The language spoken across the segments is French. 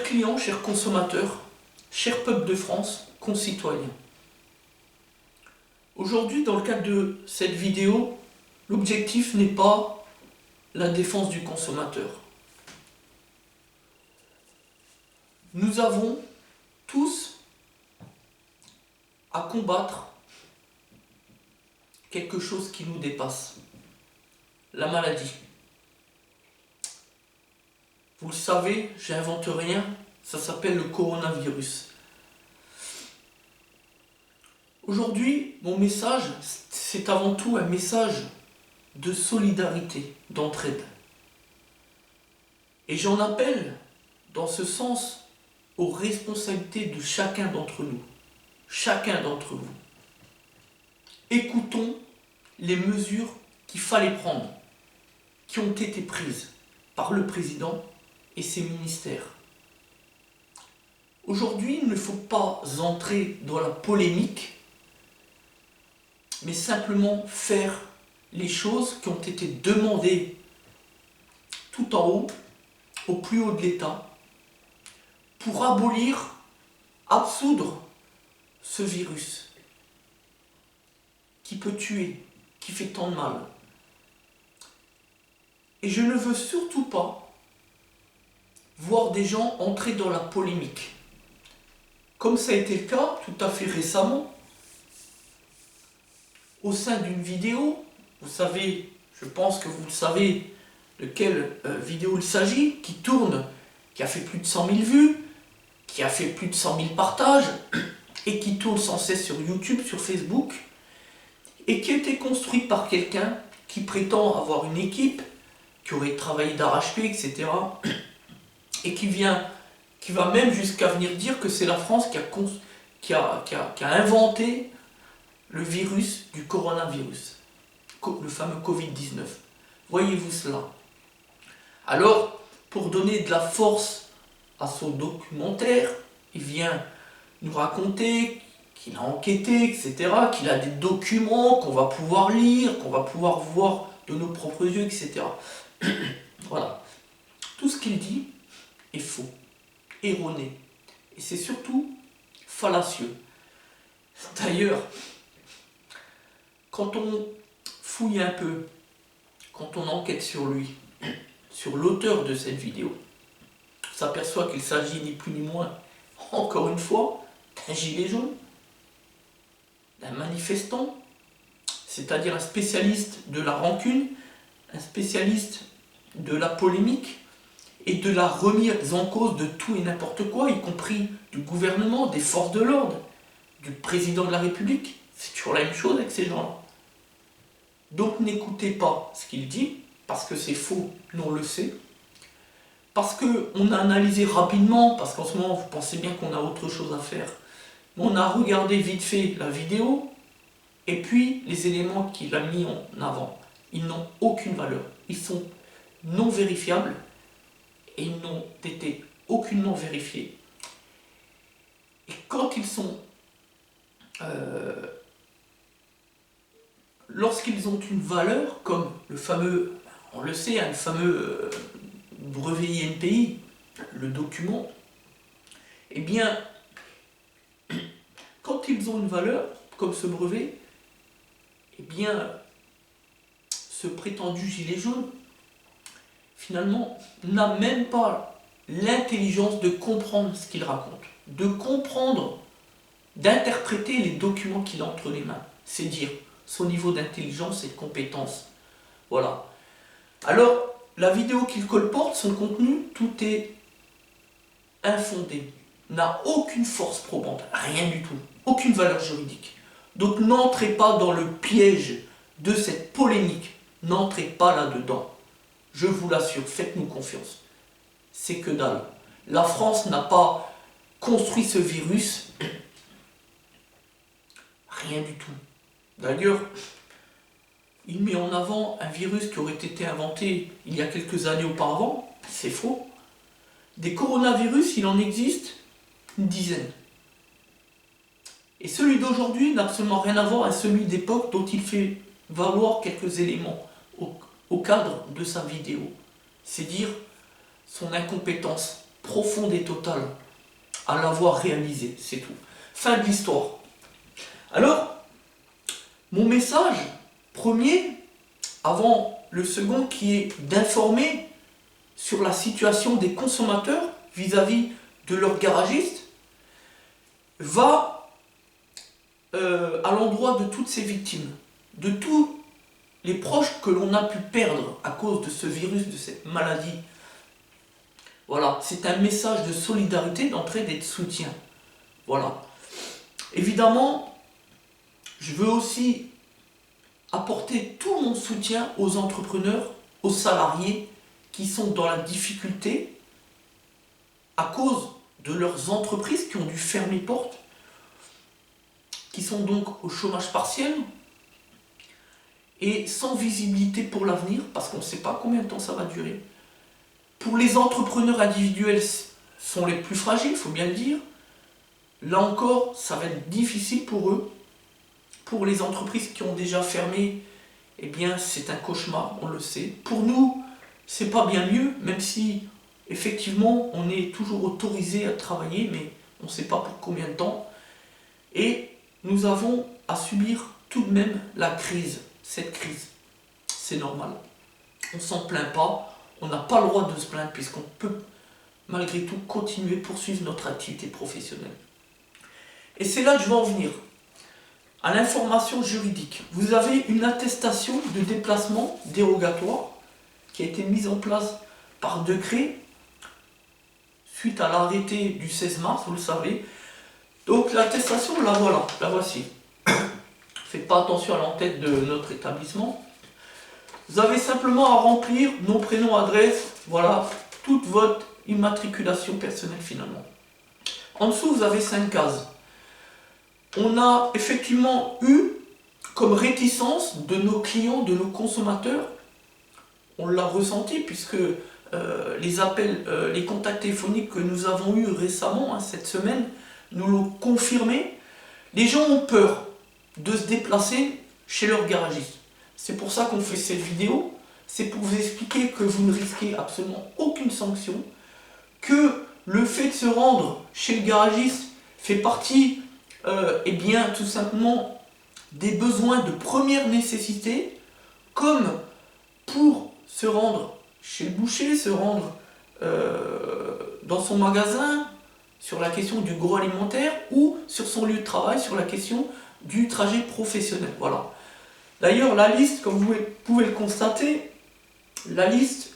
clients, chers consommateurs, chers peuple de France, concitoyens. Aujourd'hui, dans le cadre de cette vidéo, l'objectif n'est pas la défense du consommateur. Nous avons tous à combattre quelque chose qui nous dépasse, la maladie. Vous le savez, j'invente rien, ça s'appelle le coronavirus. Aujourd'hui, mon message, c'est avant tout un message de solidarité, d'entraide. Et j'en appelle, dans ce sens, aux responsabilités de chacun d'entre nous, chacun d'entre vous. Écoutons les mesures qu'il fallait prendre, qui ont été prises par le président et ses ministères. Aujourd'hui, il ne faut pas entrer dans la polémique, mais simplement faire les choses qui ont été demandées tout en haut, au plus haut de l'État, pour abolir, absoudre ce virus qui peut tuer, qui fait tant de mal. Et je ne veux surtout pas voir des gens entrer dans la polémique, comme ça a été le cas tout à fait récemment, au sein d'une vidéo. Vous savez, je pense que vous le savez de quelle vidéo il s'agit, qui tourne, qui a fait plus de 100 000 vues, qui a fait plus de 100 000 partages, et qui tourne sans cesse sur YouTube, sur Facebook, et qui a été construite par quelqu'un qui prétend avoir une équipe, qui aurait travaillé d'arrache-pied, etc., et qui va même jusqu'à venir dire que c'est la France qui a inventé le virus du coronavirus, le fameux Covid-19. Voyez-vous cela? Alors, pour donner de la force à son documentaire, il vient nous raconter qu'il a enquêté, etc., qu'il a des documents qu'on va pouvoir lire, qu'on va pouvoir voir de nos propres yeux, etc. Voilà. Tout ce qu'il dit est faux, erroné, et c'est surtout fallacieux. D'ailleurs, quand on fouille un peu, quand on enquête sur lui, sur l'auteur de cette vidéo, on s'aperçoit qu'il s'agit ni plus ni moins, encore une fois, d'un gilet jaune, d'un manifestant, c'est-à-dire un spécialiste de la rancune, un spécialiste de la polémique et de la remise en cause de tout et n'importe quoi, y compris du gouvernement, des forces de l'ordre, du président de la République. C'est toujours la même chose avec ces gens-là. Donc n'écoutez pas ce qu'il dit, parce que c'est faux, nous on le sait, parce qu'on a analysé rapidement, parce qu'en ce moment vous pensez bien qu'on a autre chose à faire, mais on a regardé vite fait la vidéo, et puis les éléments qu'il a mis en avant, ils n'ont aucune valeur, ils sont non vérifiables, et ils n'ont été aucunement vérifiés. Et quand ils sont... lorsqu'ils ont une valeur, comme le fameux, on le sait, le fameux brevet INPI, le document, eh bien, quand ils ont une valeur, comme ce brevet, eh bien, ce prétendu gilet jaune, finalement, n'a même pas l'intelligence de comprendre ce qu'il raconte, de comprendre, d'interpréter les documents qu'il a entre les mains. C'est dire son niveau d'intelligence et de compétence. Voilà. Alors, la vidéo qu'il colporte, son contenu, tout est infondé, n'a aucune force probante, rien du tout, aucune valeur juridique. Donc n'entrez pas dans le piège de cette polémique, n'entrez pas là-dedans. Je vous l'assure, faites-nous confiance. C'est que dalle. La France n'a pas construit ce virus, rien du tout. D'ailleurs, il met en avant un virus qui aurait été inventé il y a quelques années auparavant. C'est faux. Des coronavirus, il en existe une dizaine. Et celui d'aujourd'hui n'a absolument rien à voir avec celui d'époque dont il fait valoir quelques éléments au cadre de sa vidéo. C'est dire son incompétence profonde et totale à l'avoir réalisé, c'est tout. Fin de l'histoire. Alors, mon message premier, avant le second, qui est d'informer sur la situation des consommateurs vis-à-vis de leurs garagistes, va à l'endroit de toutes ces victimes, de tous les proches que l'on a pu perdre à cause de ce virus, de cette maladie. Voilà, c'est un message de solidarité, d'entraide et de soutien. Voilà. Évidemment, je veux aussi apporter tout mon soutien aux entrepreneurs, aux salariés qui sont dans la difficulté à cause de leurs entreprises qui ont dû fermer porte, qui sont donc au chômage partiel et sans visibilité pour l'avenir, parce qu'on ne sait pas combien de temps ça va durer. Pour les entrepreneurs individuels, sont les plus fragiles, il faut bien le dire. Là encore, ça va être difficile pour eux. Pour les entreprises qui ont déjà fermé, eh bien, c'est un cauchemar, on le sait. Pour nous, c'est pas bien mieux, même si, effectivement, on est toujours autorisé à travailler, mais on ne sait pas pour combien de temps. Et nous avons à subir tout de même la crise, cette crise. C'est normal. On ne s'en plaint pas, on n'a pas le droit de se plaindre, puisqu'on peut, malgré tout, continuer, poursuivre notre activité professionnelle. Et c'est là que je veux en venir. À l'information juridique. Vous avez une attestation de déplacement dérogatoire qui a été mise en place par décret suite à l'arrêté du 16 mars, vous le savez. Donc l'attestation, la voilà, la voici. Faites pas attention à l'entête de notre établissement. Vous avez simplement à remplir nom, prénom, adresse, voilà, toute votre immatriculation personnelle finalement. En dessous, vous avez 5 cases. On a effectivement eu comme réticence de nos clients, de nos consommateurs, on l'a ressenti puisque les appels, les contacts téléphoniques que nous avons eus récemment, cette semaine, nous l'ont confirmé. Les gens ont peur de se déplacer chez leur garagiste. C'est pour ça qu'on fait cette vidéo, c'est pour vous expliquer que vous ne risquez absolument aucune sanction, que le fait de se rendre chez le garagiste fait partie eh bien, tout simplement des besoins de première nécessité, comme pour se rendre chez le boucher, se rendre dans son magasin, sur la question du gros alimentaire, ou sur son lieu de travail, sur la question du trajet professionnel. Voilà. D'ailleurs, la liste, comme vous pouvez le constater, la liste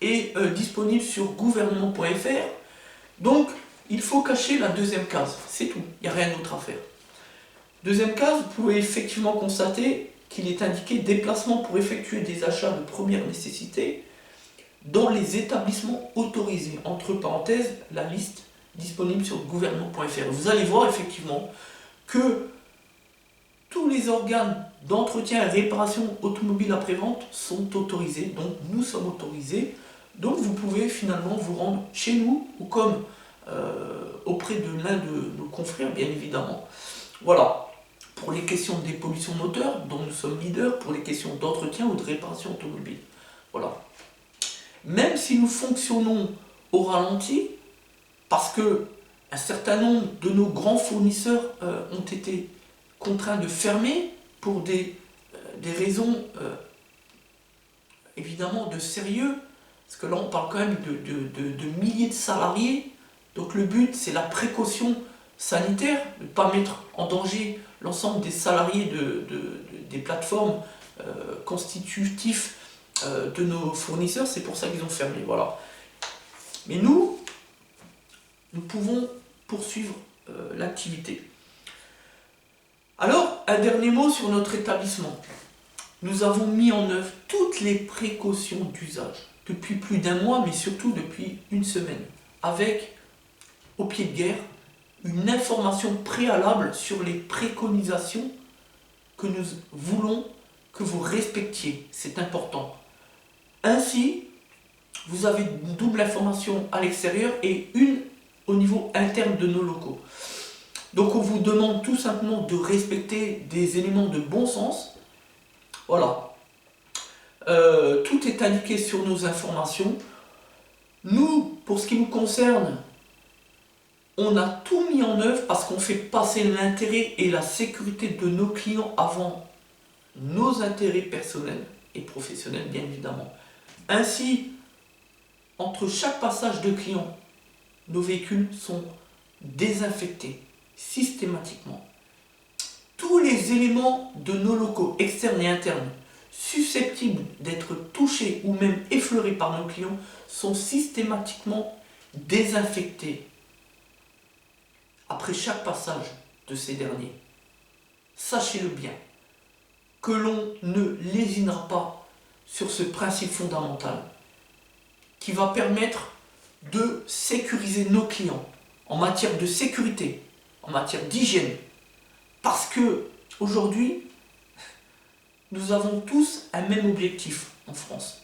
est disponible sur gouvernement.fr. Donc, il faut cacher la deuxième case, c'est tout, il n'y a rien d'autre à faire. Deuxième case, vous pouvez effectivement constater qu'il est indiqué déplacement pour effectuer des achats de première nécessité dans les établissements autorisés. Entre parenthèses, la liste disponible sur gouvernement.fr. Vous allez voir effectivement que tous les organes d'entretien et réparation automobile après-vente sont autorisés, donc nous sommes autorisés. Donc vous pouvez finalement vous rendre chez nous ou comme auprès de l'un de nos confrères, bien évidemment. Voilà, pour les questions de dépollution moteur, dont nous sommes leaders, pour les questions d'entretien ou de réparation automobile. Voilà. Même si nous fonctionnons au ralenti, parce que un certain nombre de nos grands fournisseurs ont été contraints de fermer pour des raisons évidemment de sérieux, parce que là on parle quand même de milliers de salariés. Donc le but, c'est la précaution sanitaire, de ne pas mettre en danger l'ensemble des salariés des plateformes constitutifs de nos fournisseurs. C'est pour ça qu'ils ont fermé. Voilà. Mais nous pouvons poursuivre l'activité. Alors, un dernier mot sur notre établissement. Nous avons mis en œuvre toutes les précautions d'usage depuis plus d'1 mois, mais surtout depuis 1 semaine, avec au pied de guerre, une information préalable sur les préconisations que nous voulons que vous respectiez. C'est important. Ainsi, vous avez une double information à l'extérieur et une au niveau interne de nos locaux. Donc on vous demande tout simplement de respecter des éléments de bon sens. Voilà. Tout est indiqué sur nos informations. Nous Pour ce qui nous concerne, on a tout mis en œuvre parce qu'on fait passer l'intérêt et la sécurité de nos clients avant nos intérêts personnels et professionnels, bien évidemment. Ainsi, entre chaque passage de client, nos véhicules sont désinfectés systématiquement. Tous les éléments de nos locaux, externes et internes, susceptibles d'être touchés ou même effleurés par nos clients, sont systématiquement désinfectés après chaque passage de ces derniers. Sachez-le bien, que l'on ne lésinera pas sur ce principe fondamental qui va permettre de sécuriser nos clients en matière de sécurité, en matière d'hygiène. Parce que aujourd'hui, nous avons tous un même objectif en France.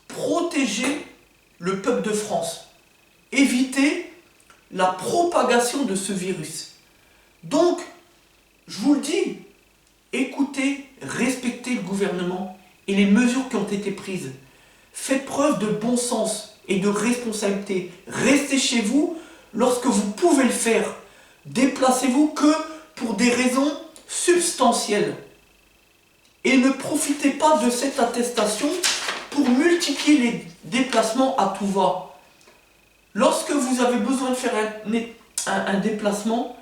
Protéger le peuple de France. Éviter la propagation de ce virus. Donc, je vous le dis, écoutez, respectez le gouvernement et les mesures qui ont été prises. Faites preuve de bon sens et de responsabilité. Restez chez vous lorsque vous pouvez le faire. Déplacez-vous que pour des raisons substantielles. Et ne profitez pas de cette attestation pour multiplier les déplacements à tout va. Lorsque vous avez besoin de faire un déplacement,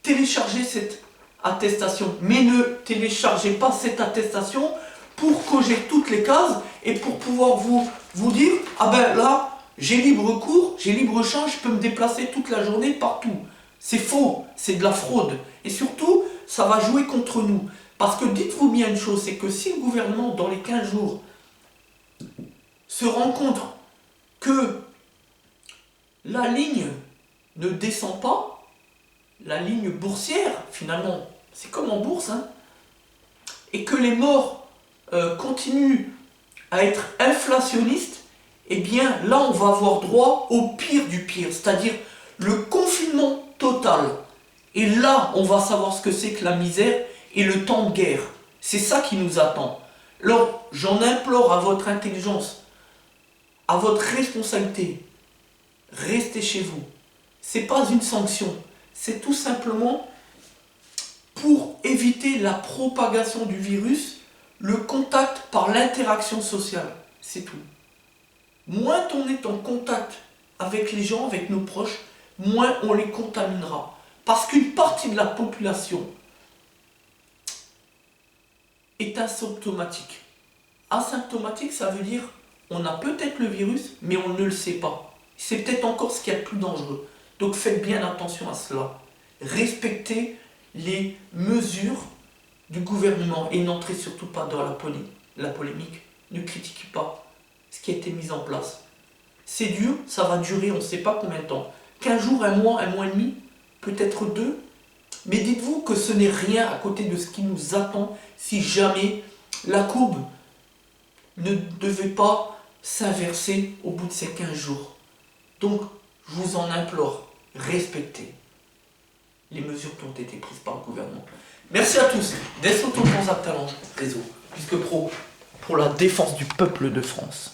téléchargez cette attestation. Mais ne téléchargez pas cette attestation pour cocher toutes les cases et pour pouvoir vous dire « Ah ben là, j'ai libre cours, j'ai libre champ, je peux me déplacer toute la journée partout. » C'est faux, c'est de la fraude. Et surtout, ça va jouer contre nous. Parce que dites-vous bien une chose, c'est que si le gouvernement, dans les 15 jours, se rend compte que la ligne ne descend pas, la ligne boursière, finalement, c'est comme en bourse, hein, et que les morts continuent à être inflationnistes, eh bien là, on va avoir droit au pire du pire, c'est-à-dire le confinement total. Et là, on va savoir ce que c'est que la misère et le temps de guerre. C'est ça qui nous attend. Alors, j'en implore à votre intelligence, à votre responsabilité, restez chez vous. Ce n'est pas une sanction, c'est tout simplement pour éviter la propagation du virus, le contact par l'interaction sociale. C'est tout. Moins on est en contact avec les gens, avec nos proches, moins on les contaminera. Parce qu'une partie de la population est asymptomatique. Asymptomatique, ça veut dire on a peut-être le virus, mais on ne le sait pas. C'est peut-être encore ce qu'il y a de plus dangereux. Donc faites bien attention à cela. Respectez les mesures du gouvernement et n'entrez surtout pas dans la polémique. Ne critiquez pas ce qui a été mis en place. C'est dur, ça va durer on ne sait pas combien de temps. 15 jours, un mois et demi, peut-être 2. Mais dites-vous que ce n'est rien à côté de ce qui nous attend si jamais la courbe ne devait pas s'inverser au bout de ces 15 jours. Donc, je vous en implore, respectez les mesures qui ont été prises par le gouvernement. Merci à tous d'être autour de Talent Réseau, puisque pro, pour la défense du peuple de France.